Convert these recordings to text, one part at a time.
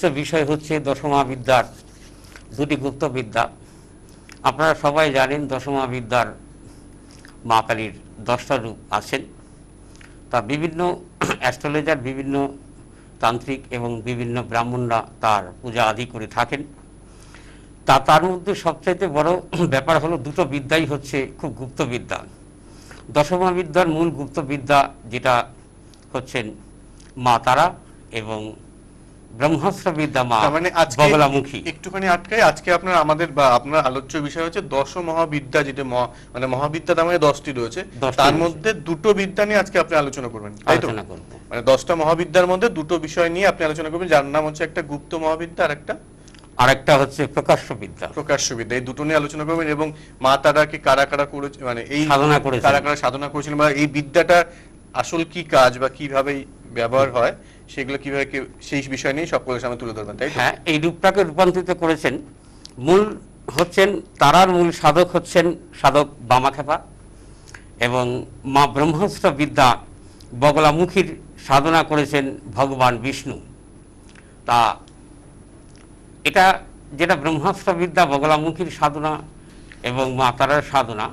আলোচ্য বিষয় হচ্ছে দশমা বিদ্যার দুটি গুপ্ত বিদ্যা। আপনারা সবাই জানেন দশমা বিদ্যার মা কালীর 10টা রূপ আছেন। তা বিভিন্ন অ্যাস্ট্রোলজার, বিভিন্ন তান্ত্রিক এবং বিভিন্ন ব্রাহ্মণরা তার পূজা আদি করে থাকেন। তার মধ্যে সবচাইতে বড় ব্যাপার হলো দুটো বিদ্যাই হচ্ছে খুব গুপ্ত বিদ্যা। দশমা বিদ্যার মূল গুপ্ত বিদ্যা যেটা হচ্ছেন মা তারা এবং ব্রহ্মাস্ত্র বিদ্যা মা বগলামুখী। একটুখানি আটকাই, আজকে আপনার আলোচ্য বিষয় হচ্ছে দশ মহাবিদ্যা, যেটা মানে মহাবিদ্যা তার মানে 10টি রয়েছে, তার মধ্যে দুটো বিদ্যা নিয়ে আজকে আপনি আলোচনা করবেন, তাই তো? মানে 10টা মহাবিদ্যার মধ্যে দুটো বিষয় নিয়ে আপনি আলোচনা করবেন, যার নাম হচ্ছে একটা গুপ্ত মহাবিদ্যা আর একটা হচ্ছে প্রকাশ্য বিদ্যা। এই দুটো নিয়ে আলোচনা করবেন। এবং মা তারাকে কারা কারা করেছে, মানে এই কারা কারা সাধনা করেছিলেন, বা এই বিদ্যাটা আসল কি কাজ বা কিভাবে ব্যবহার হয়, সেগুলো কিভাবে সেই বিষয় নিয়ে সকলের সামনে তুলে ধরবেন, তাই? হ্যাঁ, এই রূপটাকে রূপান্তরিত করেছেন। মূল হচ্ছেন তারার মূল সাধক হচ্ছেন সাধক বামাখ্যাপা, এবং মা ব্রহ্মাস্ত্র বিদ্যা বগলামুখীর সাধনা করেছেন ভগবান বিষ্ণু। তা এটা যেটা ব্রহ্মাস্ত্র বিদ্যা বগলামুখীর সাধনা এবং মা তারার সাধনা,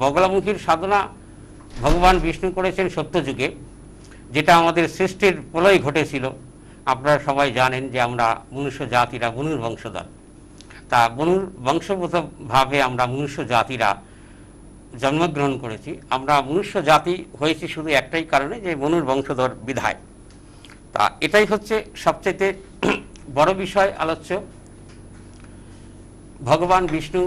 বগলামুখীর সাধনা ভগবান বিষ্ণু করেছেন সত্যযুগে, যেটা আমাদের সৃষ্টির প্রলয় ঘটেছিল। আপনারা সবাই জানেন যে আমরা মনুষ্য জাতিরা মনুর বংশধর। তা মনুর বংশগতভাবে আমরা মনুষ্য জাতিরা জন্মগ্রহণ করেছি। আমরা মনুষ্য জাতি হয়েছি শুধু একটাই কারণে, যে মনুর বংশধর বিধায়। তা এটাই হচ্ছে সবচেয়ে বড় বিষয় আলোচ্য। ভগবান বিষ্ণু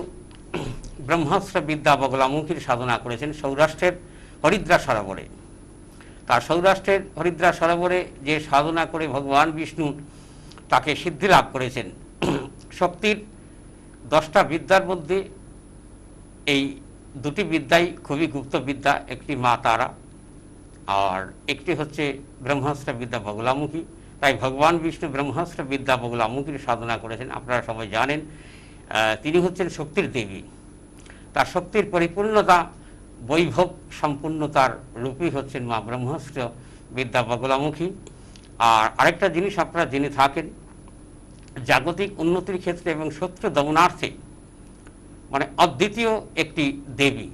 ব্রহ্মাস্ত্র বিদ্যা বগলামুখীর সাধনা করেছেন সৌরাষ্ট্রের হরিদ্রা সরোবরে। তার সৌরাষ্ট্রের হরিদ্রা সরোবরে যে সাধনা করে ভগবান বিষ্ণু তাকে সিদ্ধি লাভ করেছেন। শক্তির 10টা বিদ্যার মধ্যে এই দুটি বিদ্যাই খুবই গুপ্ত বিদ্যা, একটি মা তারা আর একটি হচ্ছে ব্রহ্মাস্ত্র বিদ্যা বগলামুখী। তাই ভগবান বিষ্ণু ব্রহ্মাস্ত্র বিদ্যা বগলামুখীর সাধনা করেছেন। আপনারা সবাই জানেন তিনি হচ্ছেন শক্তির দেবী। তার শক্তির পরিপূর্ণতা, বৈভব সম্পূর্ণতার রূপই হচ্ছেন মা ব্রহ্মাস্ত্র বিদ্যা বগলামুখী। আর আরেকটা জিনিস আপনারা জেনে থাকেন, জাগতিক উন্নতির ক্ষেত্রে এবং শত্রু দমনার্থে মানে অদ্বিতীয় একটি দেবী।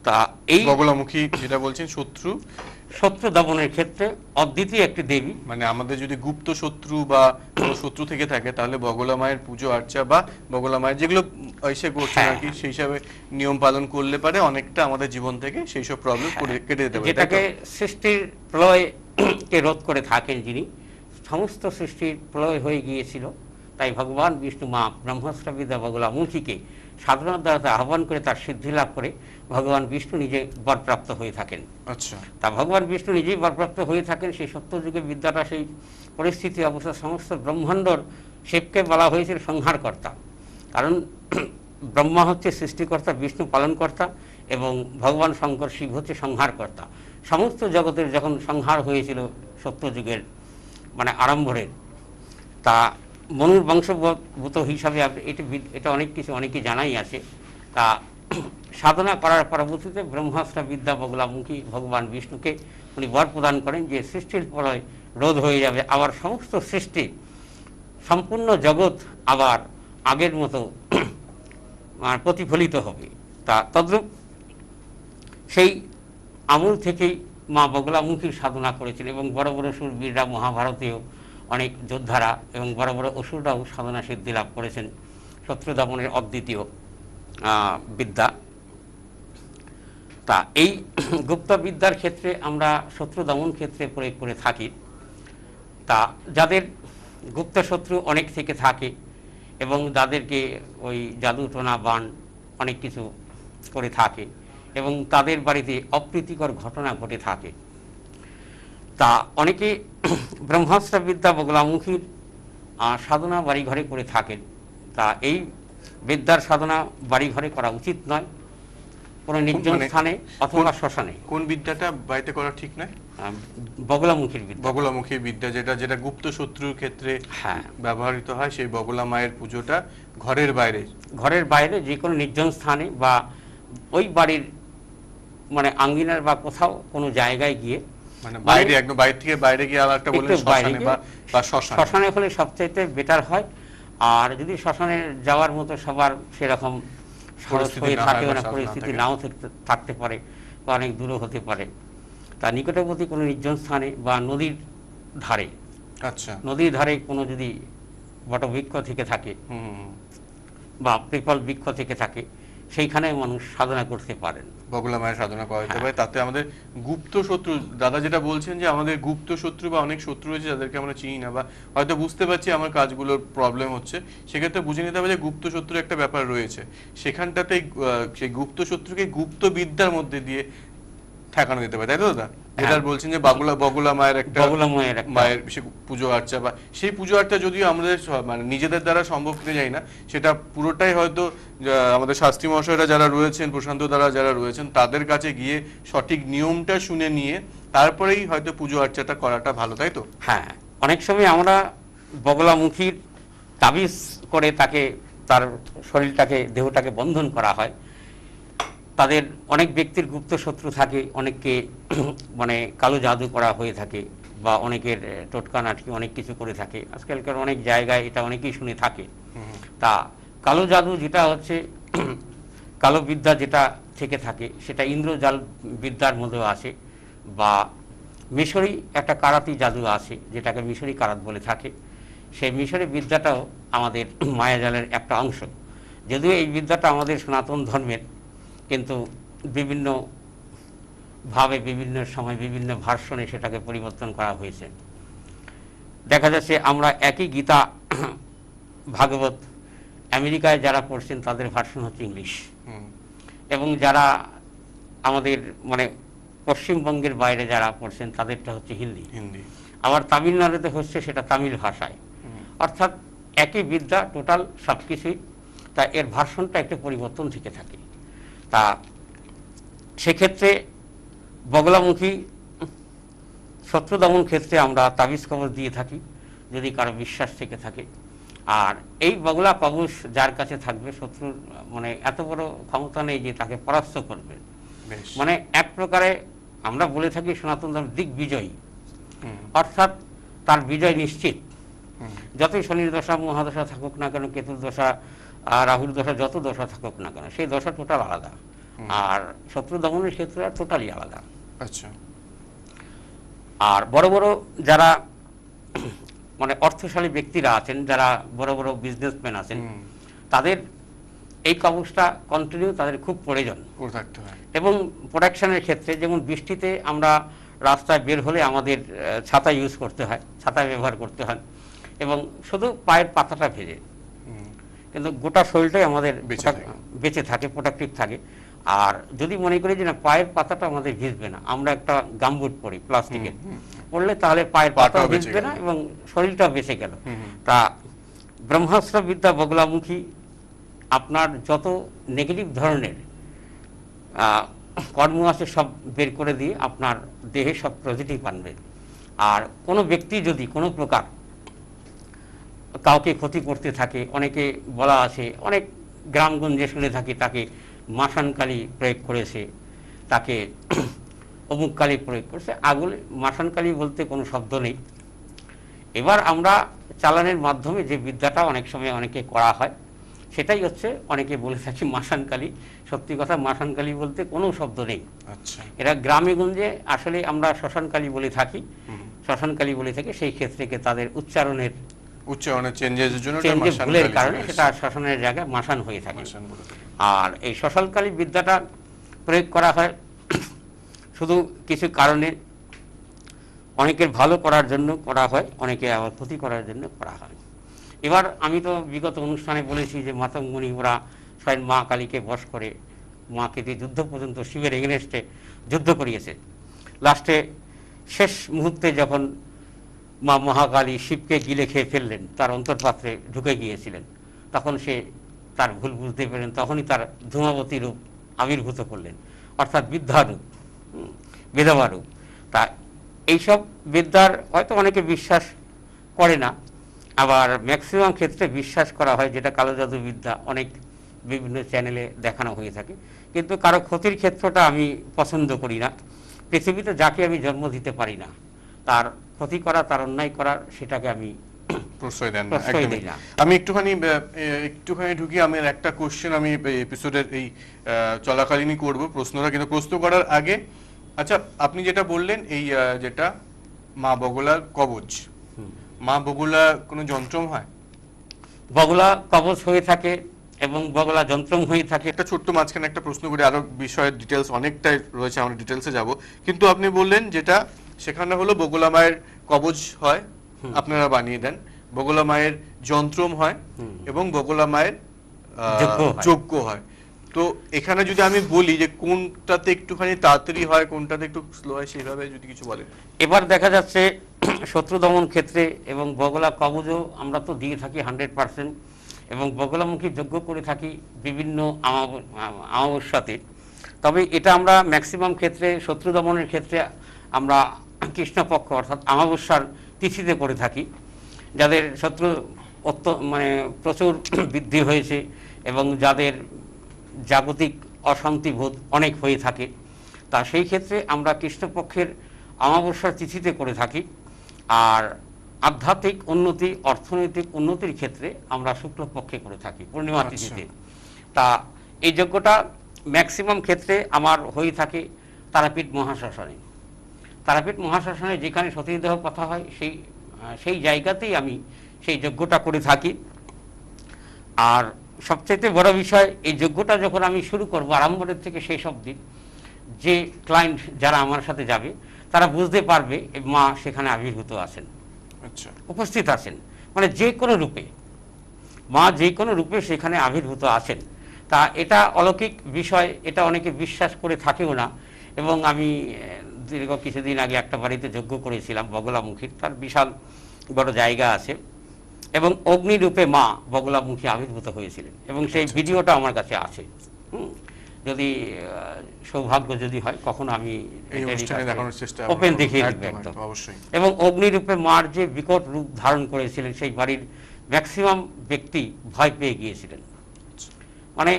তা এই বগলামুখী যেটা বলছেন শত্রু দমনের ক্ষেত্রে অদ্বিতীয় একটি দেবী। মানে আমাদের যদি গুপ্ত শত্রু বা কোনো শত্রু থেকে থাকে, তাহলে বগলা মায়ের পুজো আর্চা বা বগলা মায়ের যেগুলো এসে করছেন আর কি, সেই হিসাবে নিয়ম পালন করলে পারে অনেকটা আমাদের জীবন থেকে সেই সব প্রবলেম কেটে যেতে পারে। যেটাকে সৃষ্টির প্রলয়কে রোধ করে থাকেন যিনি, সমস্ত সৃষ্টির প্রলয় হয়ে গিয়েছিল। তাই ভগবান বিষ্ণু মা ব্রহ্মাস্ত্র বিদ্যা বগলামুখীকে সাধনার দ্বারা আহ্বান করে তার সিদ্ধি লাভ করে ভগবান বিষ্ণু নিজে বরপ্রাপ্ত হয়ে থাকেন। আচ্ছা, তা ভগবান বিষ্ণু নিজেই বরপ্রাপ্ত হয়ে থাকেন। সেই সত্যযুগে বিদ্যাটা সেই পরিস্থিতি অবস্থা সমস্ত ব্রহ্মাণ্ডর শিবকে বলা হয়েছিল সংহারকর্তা। কারণ ব্রহ্মা হচ্ছে সৃষ্টিকর্তা, বিষ্ণু পালনকর্তা, এবং ভগবান শঙ্কর শিব হচ্ছে সংহারকর্তা। সমস্ত জগতের যখন সংহার হয়েছিল সত্যযুগের মানে আরম্ভের, তা মনুর বংশগত হিসাবে এটা অনেকে জানাই আছে। তা সাধনা করার পরবর্তীতে ব্রহ্মাস্ত্র বিদ্যা বগলামুখী ভগবান বিষ্ণুকে উনি বর প্রদান করেন যে সৃষ্টির প্রলয় রোধ হয়ে যাবে, আবার সমস্ত সৃষ্টি সম্পূর্ণ জগৎ আবার আগের মতো প্রতিফলিত হবে। তা তদ্রূপ সেই আমল থেকেই মা বগলামুখীর সাধনা করেছেন, এবং বড় বড় শূরবীররা, মহাভারতীয় অনেক যোদ্ধারা এবং বড় বড় অসুররাও সাধনা সিদ্ধি লাভ করেছেন। শত্রু দমনের অদ্বিতীয় বিদ্যা। তা এই গুপ্ত বিদ্যার ক্ষেত্রে আমরা শত্রু দমন ক্ষেত্রে প্রয়োগ করে থাকি। তা যাদের গুপ্ত শত্রু অনেক থেকে থাকে এবং যাদেরকে ওই জাদু টোনা বান অনেক কিছু করে থাকে এবং তাদের বাড়িতে অপ্রীতিকর ঘটনা ঘটে থাকে, তা অনেকে ব্রহ্মাস্ত্র বিদ্যা বগলামুখীর সাধনা বাড়িঘরে করে থাকেন। তা এই বিদ্যার সাধনা বাড়িঘরে করা উচিত নয়, কোনো নির্জন স্থানে অথবা শ্মশানে। কোন বিদ্যাটা বাড়িতে করা ঠিক নয়? বগলামুখীর বিদ্যা। বগলামুখীর বিদ্যা যেটা গুপ্ত শত্রুর ক্ষেত্রে ব্যবহৃত হয়, সেই বগলা মায়ের পুজোটা ঘরের বাইরে যে কোনো নির্জন স্থানে বা ওই বাড়ির মানে আঙ্গিনার বা কোথাও কোনো জায়গায় গিয়ে মানে বাইরে একদম বাইরে থেকে বাইরে গিয়ে আর একটা বলে শ্মশানে বা শ্মশানে হলে সবচাইতে বেটার হয়। আর যদি শ্মশানে যাওয়ার মতো সবার সেরকম সাহস হয়ে থাকে না, পরিস্থিতি নাও থাকতে পারে বা অনেক দূরও হতে পারে, তা নিকটবর্তী কোনো নির্জন স্থানে বা নদীর ধারে, আচ্ছা, নদীর ধারে কোনো যদি বটবৃক্ষ থেকে থাকে বা পিপল বৃক্ষ থেকে থাকে, সেইখানে মানুষ সাধনা করতে পারেন, বগলা মায়ের সাধনা করা যেতে পারে। তাতে আমাদের গুপ্ত শত্রু, দাদা যেটা বলছেন যে আমাদের গুপ্ত শত্রু বা অনেক শত্রু রয়েছে যাদেরকে আমরা চিনি না বা হয়তো বুঝতে পারছি আমার কাজগুলোর প্রবলেম হচ্ছে, সেক্ষেত্রে বুঝে নিতে হবে যে গুপ্ত শত্রুর একটা ব্যাপার রয়েছে। সেখানটাতে সেই গুপ্ত শত্রুকে গুপ্ত বিদ্যার মধ্যে দিয়ে ঠেকানো যেতে পারে, তাই তো দাদা? যেটা বলছেন যে বগলা মায়ের একটা মায়ের পুজো আর্চা, বা সেই পুজো আর্চা যদিও আমাদের মানে নিজেদের দ্বারা সম্ভব কিনা জানি না, সেটা পুরোটাই হয়তো আমাদের শাস্ত্রী মহাশয়রা যারা রয়েছেন, প্রশান্ত দ্বারা যারা রয়েছেন, তাদের কাছে গিয়ে সঠিক নিয়মটা শুনে নিয়ে তারপরেই হয়তো পুজো আর্চাটা করাটা ভালো, তাই তো? হ্যাঁ, অনেক সময় আমরা বগলামুখীর তাবিজ করে তাকে, তার শরীরটাকে, দেহটাকে বন্ধন করা হয়। তাদের অনেক ব্যক্তির গুপ্ত শত্রু থাকে, অনেককে মানে কালো জাদু করা হয়ে থাকে, বা অনেকের টোটকা নাটকি অনেক কিছু করে থাকে। আজকালকার অনেক জায়গায় এটা অনেকেই শুনে থাকে। তা কালো জাদু যেটা হচ্ছে, কালো বিদ্যা যেটা থেকে থাকে, সেটা ইন্দ্রজাল বিদ্যার মধ্যেও আসে, বা মিশরি একটা কারাতি জাদু আছে যেটাকে মিশরি কারাত বলে থাকে। সেই মিশরি বিদ্যাটাও আমাদের মায়াজালের একটা অংশ। যদিও এই বিদ্যাটা আমাদের সনাতন ধর্মের, কিন্তু বিভিন্নভাবে বিভিন্ন সময় বিভিন্ন ভার্সনে সেটাকে পরিবর্তন করা হয়েছে। দেখা যাচ্ছে আমরা একই গীতা ভাগবত আমেরিকায় যারা পড়ছেন তাদের ভার্সন হচ্ছে ইংলিশ, এবং যারা আমাদের মানে পশ্চিমবঙ্গের বাইরে যারা পড়ছেন তাদেরটা হচ্ছে হিন্দি। আবার তামিলনাড়ুতে হচ্ছে সেটা তামিল ভাষায়। অর্থাৎ একই বিদ্যা, টোটাল সব কিছুই, তা এর ভার্সনটা একটু পরিবর্তন থেকে থাকে। তা সেক্ষেত্রে বগলামুখী শত্রু দমন ক্ষেত্রে আমরা তাবিজ কবজ দিয়ে থাকি, যদি কারো বিশ্বাস থেকে থাকে। আর এই বগলা কবজ যার কাছে থাকবে, শত্রুর মানে এত বড় ক্ষমতা নেই যে তাকে পরাস্ত করবে। মানে এক প্রকারে আমরা বলে থাকি সনাতন ধর্ম দিগ্বিজয়ী, অর্থাৎ তার বিজয় নিশ্চিত। যতই শনির দশা মহাদশা থাকুক না কেন, কেতুর দশা, রাহুর দশা, যত দশা থাকুক না কেন, সেই দশা টোটাল আলাদা। আর শত্রু দমনের ক্ষেত্রে টোটালি আলাদা। আচ্ছা। আর বড় বড় যারা মানে অর্থশালী ব্যক্তিরা আছেন, যারা বড় বড় বিজনেসম্যান আছেন, তাদের এই কবচটা কন্টিনিউ তাদের খুব প্রয়োজন থাকতে হয়। এবং প্রোটেকশনের ক্ষেত্রে, যেমন বৃষ্টিতে আমরা রাস্তায় বের হলে আমাদের ছাতা ইউজ করতে হয়, ছাতা ব্যবহার করতে হয়, এবং শুধু পায়ের পাতাটা ভেজে, কিন্তু গোটা শরীরটাই আমাদের বেঁচে থাকে, প্রোটেক্টিভ থাকে। আর যদি মনে করি যে না পায়ের পাতাটা আমাদের ভিজবে না, আমরা একটা গামবুট পরি প্লাস্টিকের, পড়লে তাহলে পায়ের পাতা ভিজবে না এবং শরীরটা বেঁচে গেল। তা ব্রহ্মাস্ত্র বিদ্যা বগলামুখী আপনার যত নেগেটিভ ধরনের কর্ম আছে সব বের করে দিয়ে আপনার দেহে সব পজিটিভ আনবে। আর কোনো ব্যক্তি যদি কোনো প্রকার কাউকে ক্ষতি করতে থাকে, অনেকে বলা আছে, অনেক গ্রামগঞ্জে শুনে থাকি, তাকে মাসানকালী প্রয়োগ করেছে, তাকে অমুক কালী প্রয়োগ করেছে। আগুন মাসানকালী বলতে কোনো শব্দ নেই। এবার আমরা চালানের মাধ্যমে যে বিদ্যাটা অনেক সময় অনেকে করা হয়, সেটাই হচ্ছে অনেকে বলে থাকি মাসানকালী। সত্যি কথা, মাসানকালী বলতে কোনো শব্দ নেই। আচ্ছা। এরা গ্রামে গঞ্জে আসলে আমরা শ্মশানকালী বলে থাকি, শ্মশানকালী বলে থাকি। সেই ক্ষেত্রে তাদের উচ্চারণের চেঞ্জের ভুলের কারণে সেটা শ্মশানের জায়গায় মাসান হয়ে থাকে। আর এই শ্মশানকালী বিদ্যাটা প্রয়োগ করা হয় শুধু কিছু কারণে, অনেকের ভালো করার জন্য করা হয়, অনেকে আবার ক্ষতি করার জন্য করা হয়। এবার আমি তো বিগত অনুষ্ঠানে বলেছি যে মাতঙ্গমণি ওরা স্বয়ং মা কালীকে বশ করে মাকে দিয়ে যুদ্ধ পর্যন্ত শিবের এগেনস্টে যুদ্ধ করিয়েছে। লাস্টে শেষ মুহূর্তে যখন মা মহাকালী শিবকে গিলে খেয়ে ফেললেন, তার অন্তর্পাত্রে ঢুকে গিয়েছিলেন, তখন সে তার ভুল বুঝতে পেলেন, তখনই তার ধূমাবতী রূপ আবির্ভূত করলেন, অর্থাৎ বিদ্যারূপ, বিধবা রূপ। তা এইসব বিদ্যার হয়তো অনেকে বিশ্বাস করে না, আবার ম্যাক্সিমাম ক্ষেত্রে বিশ্বাস করা হয়, যেটা কালো জাদু বিদ্যা অনেক বিভিন্ন চ্যানেলে দেখানো হয়ে থাকে। কিন্তু কারো ক্ষতির ক্ষেত্রটা আমি পছন্দ করি না, পৃথিবীতে যাকে আমি জন্ম দিতে পারি না, তার ক্ষতি করা, তার অন্যায় করার, সেটাকে আমি প্রশ্রয় দেন না, প্রশ্রয় একদমই দিই না। আমি একটুখানি ঢুকি, আমি একটা কোশ্চেন আমি এপিসোডের এই চলাকালীনই করব প্রশ্নটা, কিন্তু প্রশ্ন করার আগে আচ্ছা আপনি যেটা বললেন এই যেটা মা বগলার কবচ, মা বগলা কোনো যন্ত্রম হয়? বগলা কবচ হয়ে থাকে এবং বগলা যন্ত্রম হয়ে থাকে। একটা ছোট্ট মাঝখানে একটা প্রশ্ন করে, আরো বিষয়ের ডিটেলস অনেকটাই রয়েছে, আমরা ডিটেলসে যাব, কিন্তু আপনি বললেন যেটা সেখানে হলো বগলা মায়ের কবচ হয়, আপনারা বানিয়ে দেন, বগলা মায়ের যন্ত্রম হয় এবং বগলা মায়ের যজ্ঞ হয়। তো এখানে যদি আমি বলি যে কোনটাতে একটুখানি তাড়াতাড়ি হয়, কোনটাতে একটু স্লো হয়, সেইভাবে যদি কিছু বলেন। এবার দেখা যাচ্ছে শত্রু দমন ক্ষেত্রে এবং বগলা কবচও আমরা তো দিয়ে থাকি 100%, এবং বগলামুখী যজ্ঞ করে থাকি বিভিন্ন অমাবস্যাতে। তবে এটা আমরা ম্যাক্সিমাম ক্ষেত্রে শত্রু দমনের ক্ষেত্রে আমরা কৃষ্ণপক্ষ অর্থাৎ অমাবস্যার তিথিতে করে থাকি, যাদের শত্রু মানে প্রচুর বৃদ্ধি হয়েছে এবং যাদের জাগতিক অশান্তিবোধ অনেক হয়ে থাকে, তা সেই ক্ষেত্রে আমরা কৃষ্ণপক্ষের অমাবস্যার তিথিতে করে থাকি। আর আধ্যাত্মিক উন্নতি, অর্থনৈতিক উন্নতির ক্ষেত্রে আমরা শুক্লপক্ষে করে থাকি, পূর্ণিমা তিথিতে। তা এই যজ্ঞটা ম্যাক্সিমাম ক্ষেত্রে আমার হয়ে থাকে তারাপীঠ মহাশ্মশানে। তারাপীঠ মহাশ্মশানে যেখানে সতীদেহ কথা হয় সেই জায়গাতেই আমি সেই যজ্ঞটা করে থাকি। আর সবচেয়ে বড় বিষয়, এই যজ্ঞটা যখন আমি শুরু করব আরম্ভের থেকে শেষ অবধি, যে ক্লায়েন্ট যারা আমার সাথে যাবে তারা বুঝতে পারবে মা সেখানে আবির্ভূত আছেন, উপস্থিত আছেন, মানে যে কোনো রূপে মা যে কোনো রূপে সেখানে আবির্ভূত আছেন। তা এটা অলৌকিক বিষয়, এটা অনেকে বিশ্বাস করে থাকেও না। এবং আমি দীর্ঘ কিছুদিন আগে একটা বাড়িতে যজ্ঞ করেছিলাম বগলামুখীর, তার বিশাল বড় জায়গা আছে, এবং অগ্নিরূপে মা বগলামুখী আবির্ভূত হয়েছিলেন, এবং সেই ভিডিওটা আমার কাছে আছে। যদি সৌভাগ্য যদি হয় কখনো আমি ওপেন দেখিয়ে দিব একদম। এবং অগ্নিরূপে মার যে বিকট রূপ ধারণ করেছিলেন, সেই বাড়ির ম্যাক্সিমাম ব্যক্তি ভয় পেয়ে গিয়েছিলেন, মানে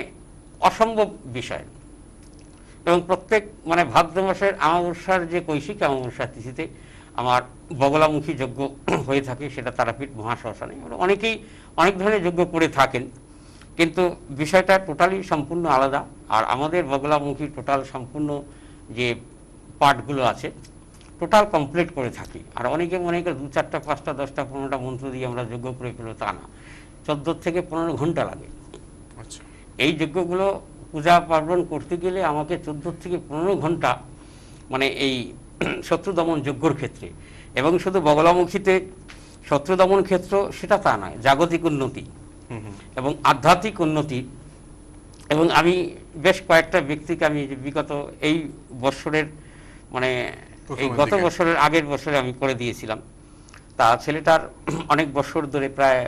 অসম্ভব বিষয়। এবং প্রত্যেক মানে ভাদ্র মাসের অমাবস্যার যে কৈশিক অমাবস্যার তিথিতে আমার বগলামুখী যজ্ঞ হয়ে থাকে, সেটা তারাপীঠ মহাশ্মশানে। অনেকেই অনেক ধরনের যজ্ঞ করে থাকেন, কিন্তু বিষয়টা টোটালি সম্পূর্ণ আলাদা। আর আমাদের বগলামুখী টোটাল সম্পূর্ণ যে পার্টগুলো আছে টোটাল কমপ্লিট করে থাকি। আর অনেকে মনে করে 2, 4, 5, 10, 15টা মন্ত্র দিয়ে আমরা যজ্ঞ করে ফেলো, তা না, 14 থেকে 15 ঘন্টা লাগে। এই যজ্ঞগুলো পূজা পার্বণ করতে গেলে আমাকে 14 থেকে 15 ঘন্টা, মানে এই শত্রু দমন যজ্ঞর ক্ষেত্রে। এবং শুধু বগলামুখীতে শত্রু দমন ক্ষেত্র সেটা তা নয়, জাগতিক উন্নতি এবং আধ্যাত্মিক উন্নতি। এবং আমি বেশ কয়েকটা ব্যক্তিকে আমি বিগত এই বৎসরের মানে এই গত বছরের আগের বছরে আমি করে দিয়েছিলাম। তা ছেলেটার অনেক বছর ধরে, প্রায়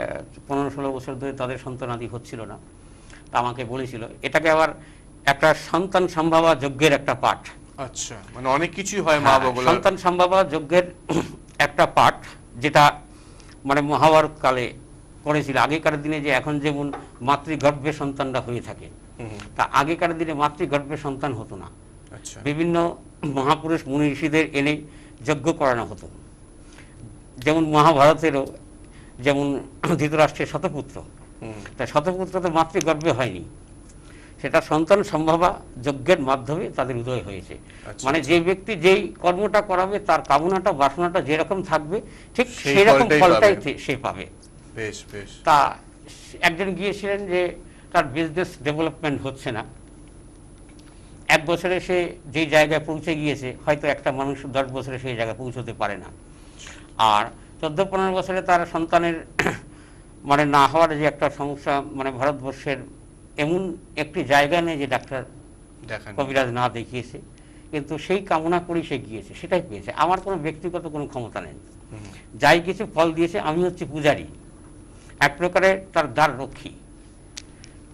15-16 বছর ধরে তাদের সন্তানাদি হচ্ছিল না। তা আমাকে বলেছিল এটাকে আবার একটা সন্তান সম্ভাবা যজ্ঞের একটা পাঠ। আচ্ছা, মানে অনেক কিছুই হয় মা বগলা সন্তান সম্ভাবা যজ্ঞের একটা পাঠ, যেটা মানে মহাভারত কালে করেছিল। আগেকার দিনে যে এখন যেমন মাতৃগর্ভে সন্তানরা হয়ে থাকে, তা আগেকার দিনে মাতৃগর্ভে সন্তান হতো না। বিভিন্ন মহাপুরুষ মুনি ঋষিদের এনে যজ্ঞ করানো হতো। যেমন মহাভারতেরও যেমন ধৃতরাষ্ট্রের শতপুত্র, তা শতপুত্র তো মাতৃগর্ভে হয়নি, সেটা সন্তান সম্ভাবা যজ্ঞের মাধ্যমে তাদের উদয় হয়েছে। মানে যে ব্যক্তি যেই কর্মটা করাবে তার কামনাটা বাসনাটা যেরকম থাকবে ঠিক সেই রকম ফলটাই সে পাবে। তা একজন গিয়েছিলেন যে তার বিজনেস ডেভেলপমেন্ট হচ্ছে না, 1 বছরে সে যেই জায়গায় পৌঁছে গিয়েছে হয়তো একটা মানুষ 10 বছরে সেই জায়গায় পৌঁছতে পারে না। আর 14-15 বছরে তার সন্তানের মানে না হওয়ার যে একটা সমস্যা, মানে ভারতবর্ষের এমন একটি জায়গা নেই যে ডাক্তার কবিরাজ না দেখিয়েছে, কিন্তু সেই কামনা করেই সে গিয়েছে, সেটাই পেয়েছে। আমার কোনো ব্যক্তিগত কোনো ক্ষমতা নেই, যাই কিছু ফল দিয়েছে আমি হচ্ছে পূজারী, এক প্রকারে তার দ্বার রক্ষী।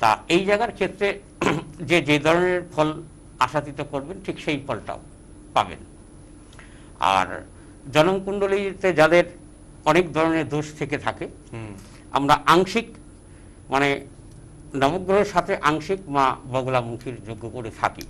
তা এই জায়গার ক্ষেত্রে যে ধরনের ফল আশাতীত করবেন ঠিক সেই ফলটাও পাবেন। আর জনমকুণ্ডলীতে যাদের অনেক ধরনের দোষ থেকে থাকে, আমরা আংশিক মানে নবগ্রহের সাথে আংশিক মা বগলামুখীর যজ্ঞ করে থাকি।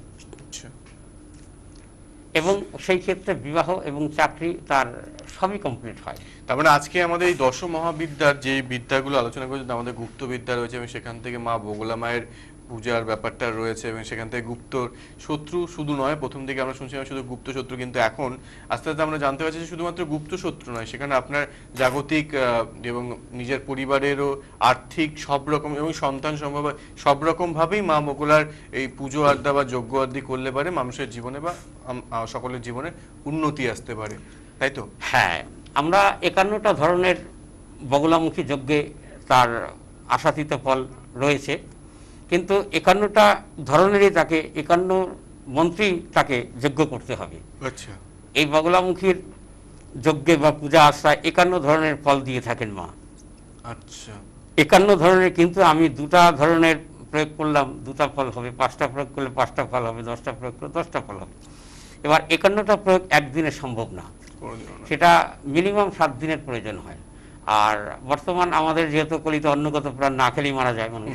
এবং সেই ক্ষেত্রে বিবাহ এবং চাকরি তার সবই কমপ্লিট হয়। তার মানে আজকে আমাদের এই দশ মহাবিদ্যার যে বিদ্যাগুলো আলোচনা করেছেন, আমাদের গুপ্ত বিদ্যা রয়েছে এবং সেখান থেকে মা বগলা মায়ের পূজার ব্যাপারটা রয়েছে এবং সেখান থেকে গুপ্ত শত্রু শুধু নয়, প্রথম দিকে আমরা শুনছিলাম শুধু গুপ্ত শত্রু, কিন্তু এখন আস্তে আস্তে আমরা জানতে পারছি যে শুধুমাত্র গুপ্ত শত্রু নয়, সেখানে আপনার জাগতিক এবং নিজের পরিবারেরও আর্থিক সব রকম এবং সন্তান সম্ভব সব রকম ভাবেই মা বগলার এই পুজো আড্ডা বা যজ্ঞ আদি করলে পারে মানুষের জীবনে বা সকলের জীবনে উন্নতি আসতে পারে, তাই তো? হ্যাঁ, আমরা 51টা ধরনের বগলামুখী যজ্ঞে তার আশাতীত ফল রয়েছে, কিন্তু 51টা ধরনেরই তাকে 51 মন্ত্রী তাকে যজ্ঞ করতে হবে। আচ্ছা, এই বগলামুখীর যজ্ঞে বা পূজা আশ্রয় 51 ধরনের ফল দিয়ে থাকেন মা। আচ্ছা, 51 ধরনের, কিন্তু আমি 2টা ধরনের প্রয়োগ করলাম 2টা ফল হবে, 5টা প্রয়োগ করলে 5টা ফল হবে, 10টা প্রয়োগ করলে 10টা ফল হবে। এবার 51টা প্রয়োগ একদিনে সম্ভব না, সেটা মিনিমাম 7 দিনের প্রয়োজন হয়। আর বর্তমান আমাদের যেহেতু কলিত অন্নগত প্রাণ না খেলেই মারা যায় মানুষ,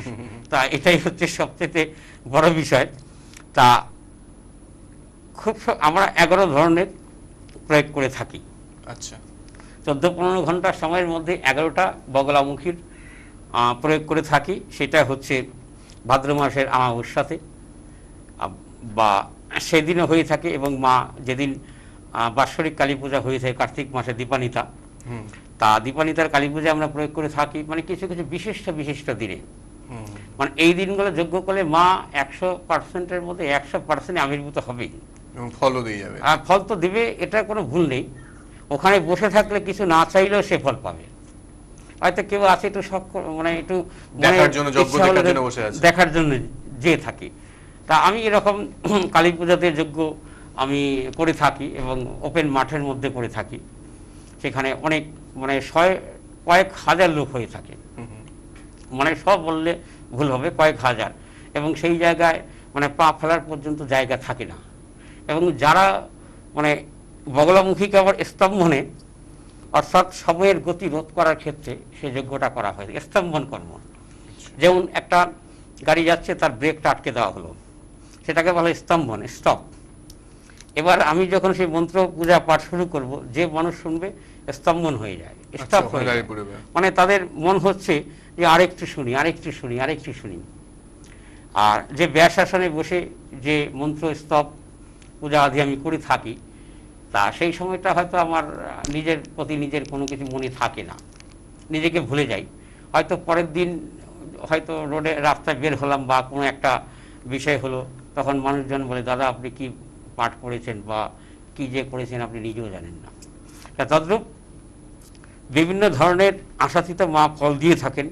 তা এটাই হচ্ছে সবচেয়ে বড় বিষয়। তা খুব আমরা 11 ধরনের প্রয়োগ করে থাকি। আচ্ছা, 14-15 ঘন্টা সময়ের মধ্যে 11টা বগলামুখীর প্রয়োগ করে থাকি। সেটা হচ্ছে ভাদ্র মাসের অমাবস্যাতে বা সেদিনও হয়ে থাকে, এবং মা যেদিন বাৎসরিক কালী পূজা হয়ে থাকে কার্তিক মাসে দীপানিতা, তা দীপানিতার কালী পূজা আমরা প্রয়োগ করে থাকি, মানে কিছু কিছু বিশিষ্ট দিনে। মানে এই দিনগুলো যজ্ঞ করলে মা 100%-এর মধ্যে 100% আবির্ভূত হবেই, ফলও দিয়ে যাবে। আর ফল তো দিবে, এটা কোনো ভুল নেই। ওখানে বসে থাকলে কিছু না চাইলেও সে ফল পাবে। হয়তো কেউ আছে একটু শখ, মানে একটু দেখার জন্য, যজ্ঞ দেখার জন্য বসে আছে, দেখার জন্য যেয়ে থাকি। তা আমি এরকম কালী পূজাতে যজ্ঞ আমি করে থাকি এবং ওপেন মাঠের মধ্যে করে থাকি। সেখানে অনেক মানে কয়েক হাজার লোক হয়ে থাকে, মানে সব বললে ভুল হবে, কয়েক হাজার, এবং সেই জায়গায় মানে পা ফেলার পর্যন্ত জায়গা থাকে না। এবং যারা মানে বগলামুখীকে আবার স্তম্ভনে, অর্থাৎ সময়ের গতি রোধ করার ক্ষেত্রে সেই যজ্ঞটা করা হয় স্তম্ভন কর্ম। যেমন একটা গাড়ি যাচ্ছে, তার ব্রেকটা আটকে দেওয়া হলো, সেটাকে বলা হয় স্তম্ভন, স্টপ। এবার আমি যখন সেই মন্ত্র পূজা পাঠ শুরু করব, যে মানুষ শুনবে স্তম্ভন হয়ে যায়, স্টপ হয়ে যায়, মানে তাদের মন হচ্ছে যে আরেকটু শুনি, আরেকটু শুনি, আরেকটু শুনি। আর যে ব্যাস আসনে বসে যে মন্ত্র স্তব পূজা আদি আমি করে থাকি, তা সেই সময়টা হয়তো আমার নিজের প্রতি নিজের কোনো কিছু মনে থাকে না, নিজেকে ভুলে যাই। হয়তো পরের দিন হয়তো রোডে রাস্তায় বের হলাম বা কোনো একটা বিষয় হলো, তখন মানুষজন বলে, দাদা আপনি কি পাঠ করেছেন বা কি যে করেছেন আপনি নিজেও জানেন না। তা তদ্রূপ বিভিন্ন ধরনের আশাতীত মা ফল দিয়ে থাকেন।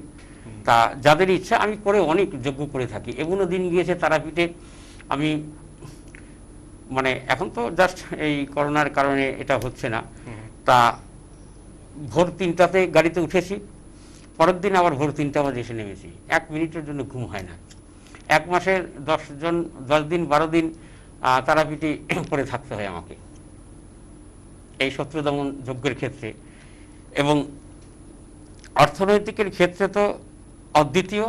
তা যাদের ইচ্ছা, আমি করে অনেক যজ্ঞ করে থাকি। এমনও দিন গিয়েছে তারাপীঠে আমি, মানে এখন তো জাস্ট এই করোনার কারণে এটা হচ্ছে না, তা ভোর 3টাতে গাড়িতে উঠেছি, পরের দিন আবার ভোর 3টা বাজে এসে নেমেছি, 1 মিনিটের জন্য ঘুম হয় না। 1 মাসের 10 দিন 12 দিন তারাপীঠে পড়ে থাকতে হয় আমাকে এই শত্রু দমন যজ্ঞের ক্ষেত্রে। এবং অর্থনৈতিকের ক্ষেত্রে তো অদ্বিতীয়,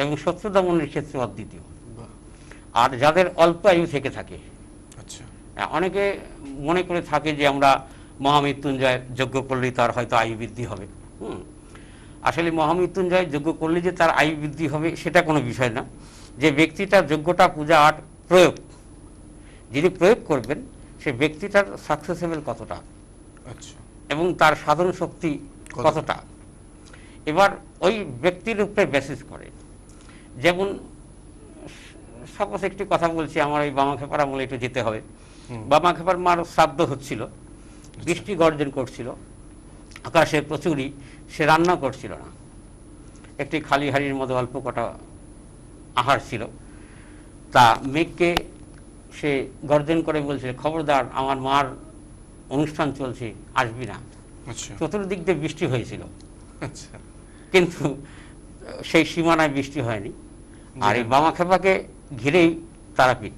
এবং শত্রু দমনের ক্ষেত্রে অদ্বিতীয়। আর যাদের অল্প আয়ু থেকে থাকে, অনেকে মনে করে থাকে যে আমরা মহামৃত্যুঞ্জয় যজ্ঞ করলেই তার হয়তো আয়ু বৃদ্ধি হবে। আসলে মহামৃত্যুঞ্জয় যজ্ঞ করলে যে তার আয়ু বৃদ্ধি হবে সেটা কোনো বিষয় না। যে ব্যক্তিটার যজ্ঞটা পূজা আট প্রয়োগ, যিনি প্রয়োগ করবেন সে ব্যক্তিটার সাকসেসেবল কতটা, এবং তার সাধন শক্তি কতটা, এবার ওই ব্যক্তির উপরে বেসিস করে। যেমন সাপোজ একটি কথা বলছি, আমার ওই বামাখেপাড়া বলে একটু যেতে হবে। বামাখেপার মার শ্রাদ্ধ হচ্ছিল, বৃষ্টি গর্জন করছিল, আকাশে প্রচুরই, সে রান্না করছিল না, একটি খালি হাড়ির মধ্যে অল্প কটা আহার ছিল। তা মেঘকে সে গর্জন করে বলছিল, খবরদার আমার মার অনুষ্ঠান চলছে, আসবি না। চতুর্দিক দিয়ে বৃষ্টি হয়েছিল, কিন্তু সেই সীমানায় বৃষ্টি হয়নি। আর এই বামাখেপাকে ঘিরেই তারাপীঠ।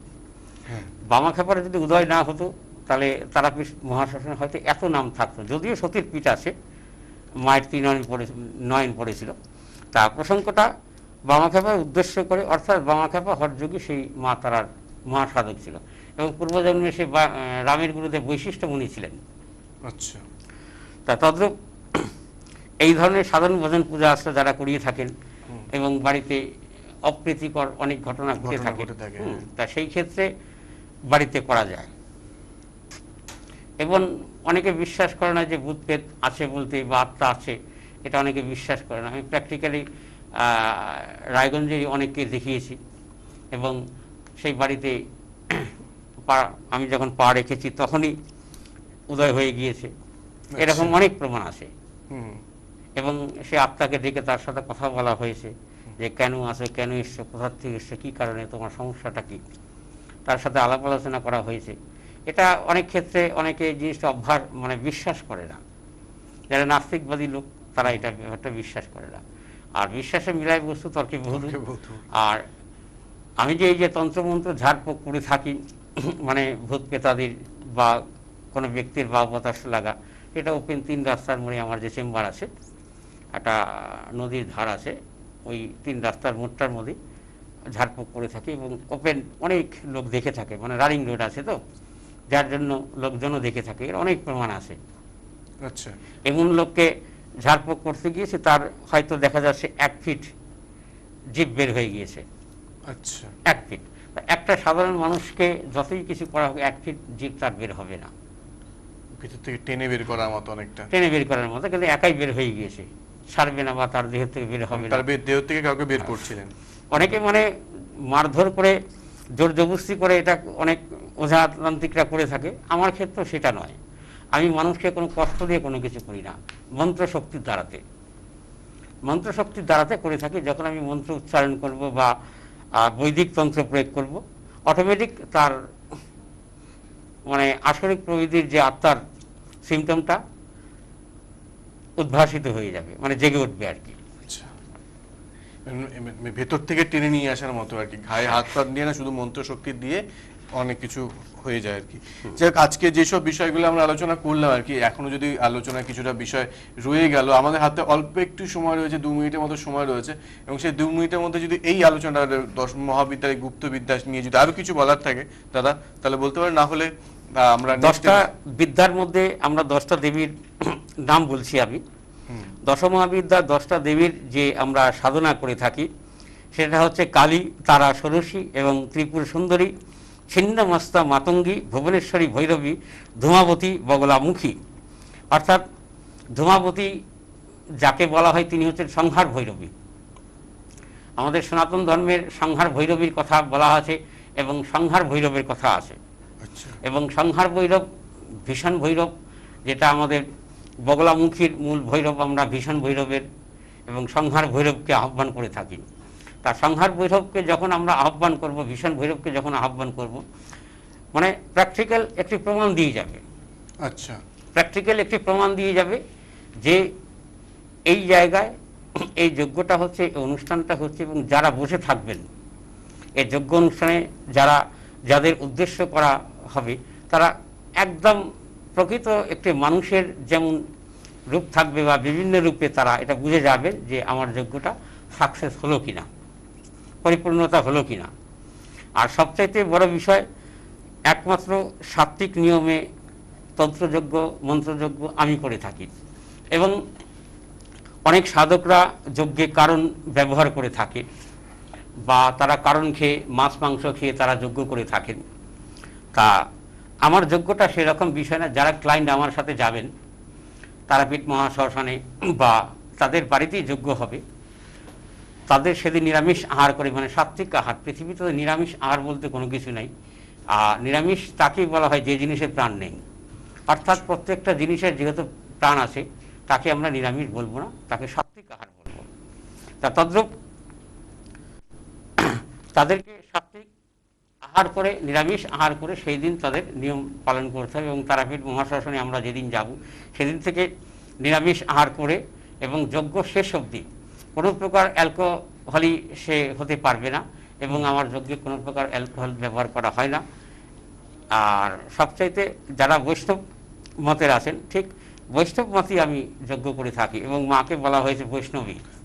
বামাখেপারে যদি উদয় না হতো তাহলে তারাপীঠ মহাশ্মশানে হয়তো এত নাম থাকতো। যদিও সতীর পীঠ আছে, মায়ের 3 নয়ন পড়েছিল। তা প্রসঙ্গটা বামাখেপার উদ্দেশ্য করে, অর্থাৎ বামাখেপা হরযোগী সেই মা তারার মহাসাধক ছিল, এবং পূর্বজন্মে সে রামের গুরুদেব বৈশিষ্ট্য মুনি ছিলেন। আচ্ছা। তা তদ্রূপ এই ধরনের সাধারণ ভজন পূজা আশ্রা যারা করিয়ে থাকেন এবং বাড়িতে অপ্রীতিকর অনেক ঘটনা ঘটে থাকে, তা সেই ক্ষেত্রে বাড়িতে করা যায়। এবং অনেকে বিশ্বাস করে না যে ভূত প্রেত আছে বলতে বা আত্মা আছে, এটা অনেকে বিশ্বাস করে না। আমি প্র্যাকটিক্যালি রায়গঞ্জে অনেককে দেখিয়েছি এবং সেই বাড়িতে আমি যখন পা রেখেছি তখনই উদয় হয়ে গিয়েছে, এরকম অনেক প্রমাণ আছে। এবং সে আত্মাকে ডেকে তার সাথে কথা বলা হয়েছে যে কেন আসো, কেন এসছো, কোথার থেকে এসছো, কী কারণে, তোমার সমস্যাটা কী, তার সাথে আলাপ আলোচনা করা হয়েছে। এটা অনেক ক্ষেত্রে অনেকে জিনিসটা বিশ্বাস করে না। যারা নাস্তিকবাদী লোক তারা এটা ব্যাপারটা বিশ্বাস করে না। আর বিশ্বাসে মিলায় বস্তু তর্কে বহু। আর আমি যে এই যে তন্ত্রমন্ত্র ঝাড়ফুঁক করে থাকি, ভূত প্রেতাদির বা কোনো ব্যক্তির বা বাতাস লাগা, এটা ওপেন 3 রাস্তার মোড়ে আমার যে চেম্বার আছে, একটা নদীর ধার আছে, ওই 3 রাস্তার মোড়টার মধ্যে ঝাড়ফুঁক করে থাকি এবং ওপেন অনেক লোক দেখে থাকে, রানিং রোড আছে তো, যার জন্য লোকজনও দেখে থাকে, এর অনেক প্রমাণ আছে। আচ্ছা। এমন লোককে ঝাড়ফুঁক করতে গিয়েছে, তার হয়তো দেখা যাচ্ছে 1 ফিট জিভ বের হয়ে গিয়েছে। আচ্ছা। 1 ফিট। একটা সাধারণ মানুষকে যতই কিছু করা হোক 1 ফিট জিভ তার বের হবে না, ভিতর থেকে টেনে বের করার মতো, অনেকটা টেনে বের করার মতো, কিন্তু একাই বের হয়ে গিয়েছে, ছাড়বে না বা তার দেহ থেকে বের হবে না। তার দেহ থেকে কাউকে বের করছিলেন। অনেকে মারধর করে, জোর জবরদস্তি করে, এটা অনেক ওঝাতান্ত্রিকরা করে থাকে। আমার ক্ষেত্রে সেটা নয়। আমি মানুষকে কোনো কষ্ট দিয়ে কোনো কিছু করি না, মন্ত্রশক্তির দ্বারাতে করে থাকি। যখন আমি মন্ত্র উচ্চারণ করব বা বৈদিক তন্ত্র প্রয়োগ করব, অটোমেটিক তার আসরিক প্রবৃত্তির যে আত্মার সিমটমটা উদ্ভাসিত হয়ে যাবে, জেগে উঠবে আর কি। ভেতর থেকে টেনে নিয়ে আসার মতো আর কি, ঘায়ে হাত পা দিয়ে না, শুধু মন্ত্র শক্তি দিয়ে অনেক কিছু হয়ে যায় আর কি। যাক, আজকে যেসব বিষয়গুলো আমরা আলোচনা করলাম আর কি, এখনো যদি আলোচনা কিছুটা বিষয় রয়ে গেল, আমাদের হাতে অল্প একটু সময় রয়েছে, 2 মিনিটের মতো সময় রয়েছে, এবং সেই 2 মিনিটের মধ্যে যদি এই আলোচনাটা 10 মহাবিদ্যালয় গুপ্ত বিদ্যা নিয়ে যদি আরো কিছু বলার থাকে দাদা, তাহলে বলতে পারেন। না হলে আমরা 10টা বিদ্যার মধ্যে আমরা 10টা দেবীর নাম বলছি আমি। 10 মহাবিদ্যা 10টা দেবীর যে আমরা সাধনা করে থাকি, সেটা হচ্ছে কালী, তারা, ষোড়শী এবং ত্রিপুর সুন্দরী, ছিন্নমস্তা মাতঙ্গী, ভুবনেশ্বরী, ভৈরবী, ধূমাবতী, বগলামুখী। অর্থাৎ ধূমাবতী যাকে বলা হয় তিনি হচ্ছেন সংহার ভৈরবী। আমাদের সনাতন ধর্মের সংহার ভৈরবীর কথা বলা আছে এবং সংহার ভৈরবের কথা আছে। এবং সংহার ভৈরব, ভীষণ ভৈরব, যেটা আমাদের বগলামুখীর মূল ভৈরব, আমরা ভীষণ ভৈরবের এবং সংহার ভৈরবকে আহ্বান করে থাকি। তা সংহার ভৈরবকে যখন আমরা আহ্বান করব, ভীষণ ভৈরবকে যখন আহ্বান করব, প্র্যাকটিক্যাল একটি প্রমাণ দিয়ে যাবে। আচ্ছা। প্র্যাকটিক্যাল একটি প্রমাণ দিয়ে যাবে যে এই জায়গায় এই যজ্ঞটা হচ্ছে, এই অনুষ্ঠানটা হচ্ছে, এবং যারা বসে থাকবেন এই যজ্ঞ অনুষ্ঠানে, যাদের উদ্দেশ্য করা হবে, তারা একদম প্রকৃত একটি মানুষের যেমন রূপ থাকবে বা বিভিন্ন রূপে তারা এটা বুঝে যাবে যে আমার যজ্ঞটা সাকসেস হলো কিনা, পরিপূর্ণতা হলো কিনা। আর সবচাইতে বড় বিষয়, একমাত্র সাত্ত্বিক নিয়মে তন্ত্রযজ্ঞ, মন্ত্রযজ্ঞ আমি করে থাকি। এবং অনেক সাধকরা যজ্ঞে কারণ ব্যবহার করে থাকে বা তারা কারণ খেয়ে, মাছ মাংস খেয়ে তারা যজ্ঞ করে থাকেন। তা আমার যজ্ঞটা সেরকম বিষয় না। যারা ক্লায়েন্ট আমার সাথে যাবেন, তারাপীঠ মহাশ্মশানে বা তাদের বাড়িতেই যজ্ঞ হবে, তাদের সেদিন নিরামিষ আহার করে, সাত্ত্বিক আহার। পৃথিবীতে তো নিরামিষ আহার বলতে কোনো কিছু নেই। আর নিরামিষ তাকেই বলা হয় যে জিনিসের প্রাণ নেই। অর্থাৎ প্রত্যেকটা জিনিসের যেহেতু প্রাণ আছে, তাকে আমরা নিরামিষ বলবো না, তাকে সাত্ত্বিক আহার বলবো। তা তদ্রূপ তাদেরকে সাত্ত্বিক আহার করে, নিরামিষ আহার করে সেই দিন তাদের নিয়ম পালন করতে হবে। এবং তারাপীঠ মহাশ্মশানে আমরা যেদিন যাব, সেদিন থেকে নিরামিষ আহার করে এবং যজ্ঞ শেষ অবধি কোনো প্রকার অ্যালকোহলই সে হতে পারবে না। এবং আমার যজ্ঞে কোনো প্রকার অ্যালকোহল ব্যবহার করা হয় না। আর সবচাইতে যারা বৈষ্ণব মতের আছেন, ঠিক বৈষ্ণব মতই আমি যজ্ঞ করে থাকি, এবং মাকে বলা হয়েছে বৈষ্ণবী।